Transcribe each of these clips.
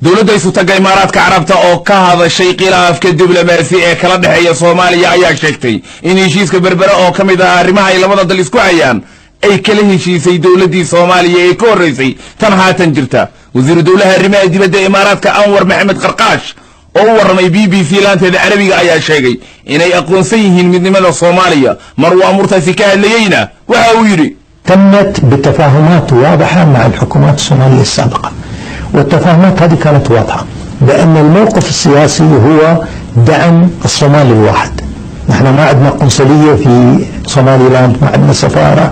dawladda isu tagay imaaraadka carabta oo ka hadashay khilaafka diblomaasi ee kala dhaxeeya Soomaaliya ayaa sheegtay in heshiiska berbera oo kamid ah arrimaha ay labada dal isku hayaan ay kala heshiisay dawladdii Soomaaliya ee ka horeysay tan haatan jirta wasiir dawlaha arrimaha dibadda imaaraadka Anwar Maxamed Qarqaash oo warramay BBC laanteeda Carabiga ayaa sheegay inay aqoonsan yihiin midnimada Soomaaliya mar waa murtaasi ka hadlayayna waxa uu yiri تمت بتفاهمات واضحة مع الحكومات الصومالية السابقة والتفاهمات هذه كانت واضحة بأن الموقف السياسي هو دعم الصومال الواحد. نحن ما عندنا قنصلية في صومالي لاند، ما عندنا سفارة.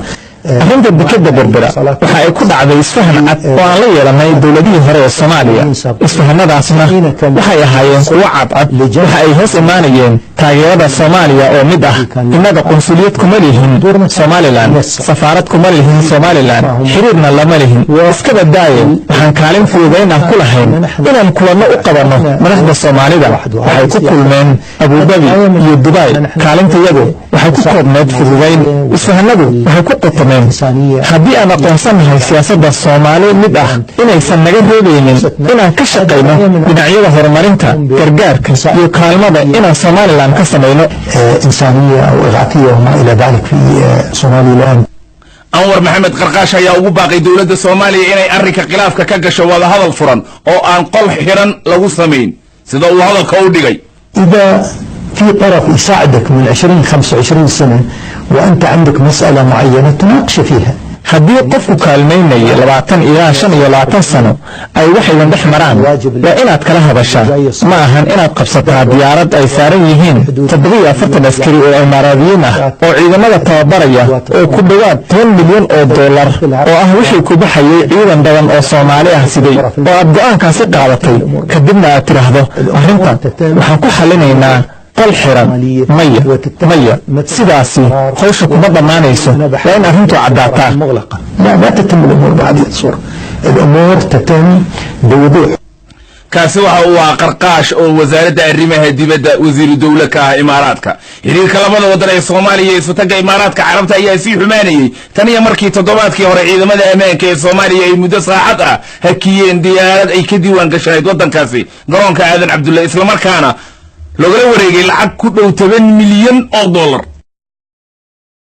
arrinta dekeda berbera waxa ay ku dhacday isfahan cad oo aan la yeelanay dawladihii hore ee Soomaaliya. isfahanadaasna waxay ahaayeen kuwo cadcad waxa ay hoos imaanayeen taageerada Soomaaliya oo mid ah inaga qunsuliyad kuma lihin Somaliland, safaarad kuma lihin Somaliland, xiriirna lama lihin. iska badaaye waxaan kaalin fududayn ah ku lahayn inaan kulano u qabanno madaxda Soomaalida. waxay ku kulmeen Abu Dhabi iyo Dubai. kaalintayadu waxay ku koobneed fududayn. isfahanadu waxay ku qotomeen haddii aan aqoonsanahay siyaasadda Soomaali mid ah inaysan naga reebaynin inaan ka shaqayno dhinacyada horumarinta gargaarka iyo kaalmada inaan Somaliland ka samayno إنسانية أو إغاثية وما إلى ذلك في Somaliland. Anwar Maxamed Qarqaash ayaa ugu baaqay dawladda Soomaaliya inay arrinka khilaafka ka gasho wada hadal furan oo aan qol xiran lagu sameyn sida uu hadalka u dhigay. إذا في طرف يساعدك من 20-25 سنة وأنت عندك مسألة معينة تناقش فيها. haddii qofku kaalmaynayo 20 ilaa 25 sano ay waxaydan dhex maraan waa inaad kala hadashaa ma ahan inaad qabsataa diyaarad ay saaran yihiin 47 askari oo Imaaraadiyiin ah oo ciidamada tababaraya oo ku dhawaad $10 milyan oo ah wixii ku baxayay ciidan badan oo Soomaali ah siday oo aad go'aankaasi qaadatay kadibna aad tiraahdo arrintan waxaan ku xalinaynaa qol xiran maya sidaasi hawsha kuma dhammaanayso waa in arrintu caddaataa. لا ما تتم الأمور بهذه الصورة. الأمور تتم بوضوح. kaasi waxa uu ah Qarqaash oo wasaaradda arrimaha dibadda wasiir dawladda ka imaaraadka. xiriirka labada wadan ee Soomaaliya iyo isu tagay imaaraadka carabta ayaa sii xumaanayay tan iyo markii toddobaadkii hore ciidamada ammaanka ee Soomaaliya ay muddo saacad ah hakiyeen diyaarad ay ka diiwaan gashayd wadankaasi garoonka Aadan Cabdulle isla markaana looga wareegay lacag ku dhow $10 milyan.